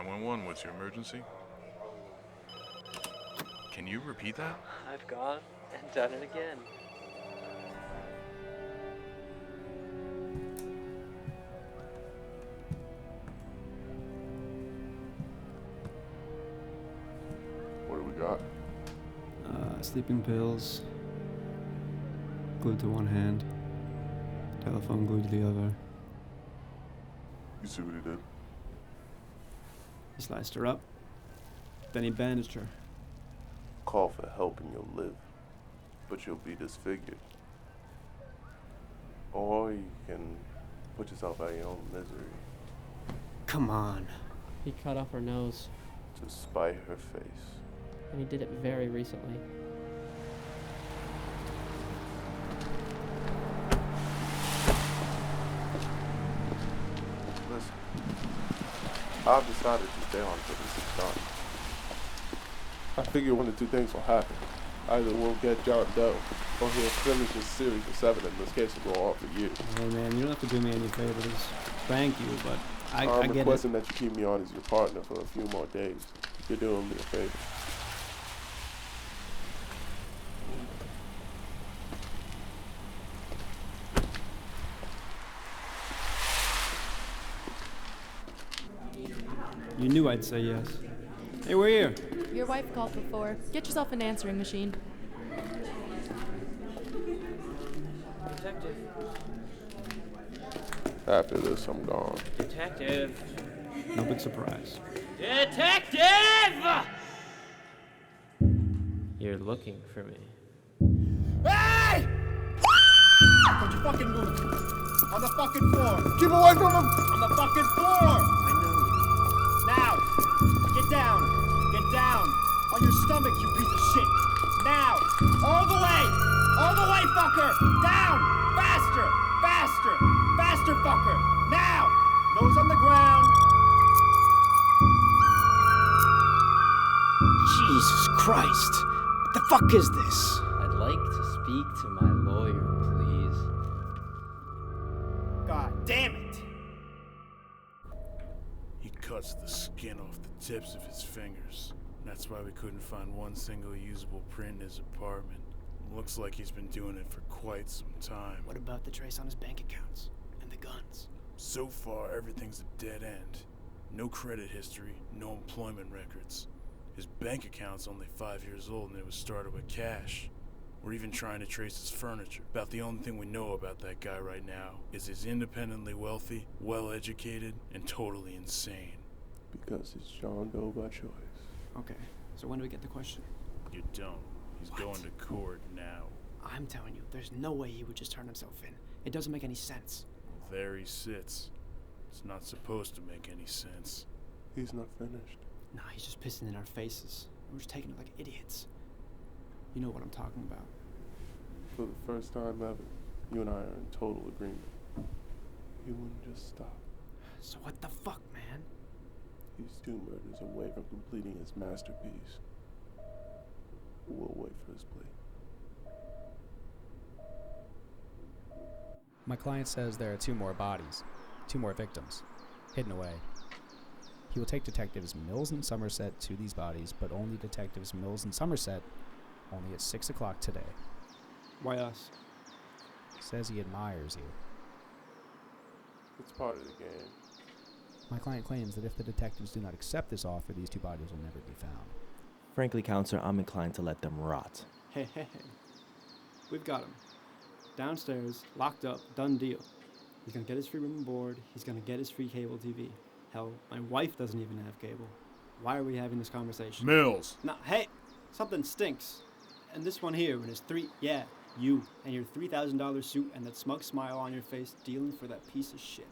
911, what's your emergency? Can you repeat that? I've gone and done it again. What do we got? Sleeping pills. Glued to one hand. Telephone glued to the other. You see what he did? He sliced her up. Then he bandaged her. Call for help and you'll live, but you'll be disfigured. Or you can put yourself out of your own misery Come on. He cut off her nose, to spite her face. and he did it very recently. Listen, I've decided to stay on until this is done. I figure one of two things will happen. Either we'll get John Doe, or he'll finish his series of 7 and this case will go on for years. Hey man, you don't have to do me any favors. Thank you, but I I'm get requesting it. that you keep me on as your partner for a few more days. You're doing me a favor. You knew I'd say yes. Hey, we're here. Your wife called before. Get yourself an answering machine. Detective. After this, I'm gone. Detective. No big surprise. Detective! You're looking for me. Hey! Don't you fucking move. On the fucking floor. Keep away from him! On the fucking floor! I know you. Now! Get down! Get down! On your stomach, you piece of shit! Now! All the way! All the way, fucker! Down! Faster! Faster! Faster, fucker! Now! Nose on the ground! Jesus Christ! What the fuck is this? I'd like to speak to my lawyer, please. God damn it! He cuts the skin off the tips of his fingers. That's why we couldn't find one single usable print in his apartment. Looks like he's been doing it for quite some time. What about the trace on his bank accounts? And the guns? So far, everything's a dead end. No credit history, no employment records. His bank account's only 5 years old and it was started with cash. We're even trying to trace his furniture. About the only thing we know about that guy right now is he's independently wealthy, well-educated, and totally insane. Because it's John Doe by choice. Okay, so when do we get the question? You don't. He's What? going to court now. I'm telling you, there's no way he would just turn himself in. It doesn't make any sense. There he sits. It's not supposed to make any sense. He's not finished. Nah, he's just pissing in our faces. We're just taking it like idiots. You know what I'm talking about. For the first time ever, you and I are in total agreement. He wouldn't just stop. So what the fuck, man? He's 2 murders away from completing his masterpiece. We'll wait for his plea. My client says there are 2 more bodies, 2 more victims, hidden away. He will take detectives Mills and Somerset to these bodies, but only detectives Mills and Somerset only at 6 o'clock today. Why us? Says he admires you. It's part of the game. My client claims that if the detectives do not accept this offer, these 2 bodies will never be found. Frankly, counselor, I'm inclined to let them rot. Hey. We've got him. Downstairs, locked up, done deal. He's gonna get his free room and board. He's gonna get his free cable TV. Hell, my wife doesn't even have cable. Why are we having this conversation? Mills! Nah, hey, something stinks. And this one here, with his you and your $3,000 suit and that smug smile on your face, dealing for that piece of shit.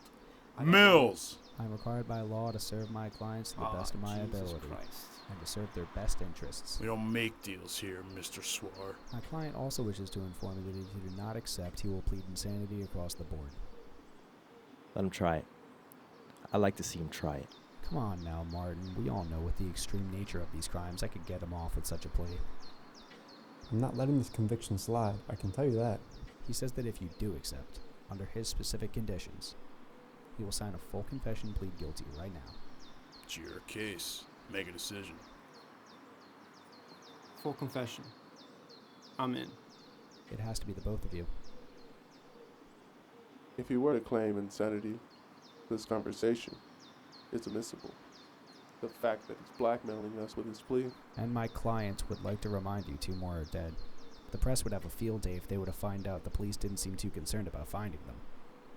Mills! I am required by law to serve my clients to the best of my Jesus ability Christ. and to serve their best interests. We don't make deals here, Mr. Swar. My client also wishes to inform me that if you do not accept, he will plead insanity across the board. Let him try it. I'd like to see him try it. Come on now, Martin. We all know with the extreme nature of these crimes, I could get him off with such a plea. I'm not letting this conviction slide, I can tell you that. He says that if you do accept, under his specific conditions, he will sign a full confession and plead guilty right now. It's your case. Make a decision. Full confession. I'm in. It has to be the both of you. If he were to claim insanity, this conversation is admissible. The fact that he's blackmailing us with his plea. And my client would like to remind you 2 more are dead. The press would have a field day if they were to find out the police didn't seem too concerned about finding them,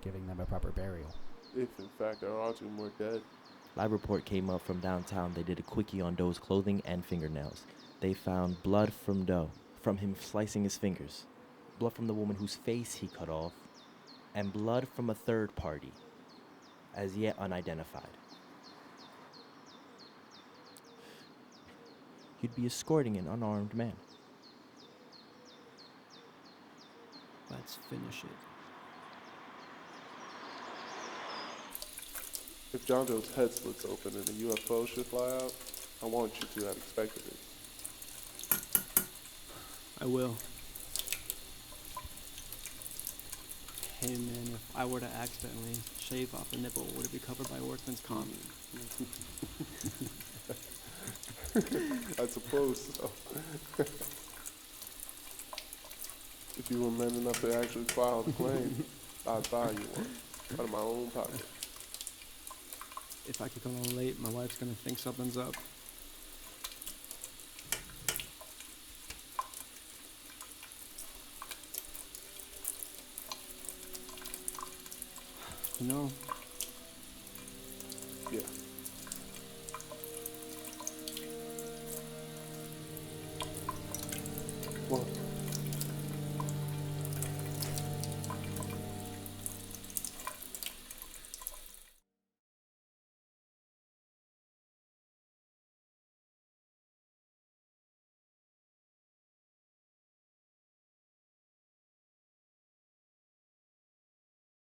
giving them a proper burial. If in fact there are 2 more dead. Lab report came up from downtown. They did a quickie on Doe's clothing and fingernails. They found blood from Doe, from him slicing his fingers, blood from the woman whose face he cut off, and blood from a third party, as yet unidentified. You'd be escorting an unarmed man. Let's finish it. If John Doe's head splits open and a UFO should fly out, I want you to have expected it. I will. Hey man, if I were to accidentally shave off a nipple, would it be covered by workman's comp? I suppose so. If you were man enough to actually file the claim, I'd buy you one, out of my own pocket. If I kick along late, my wife's gonna think something's up. You know,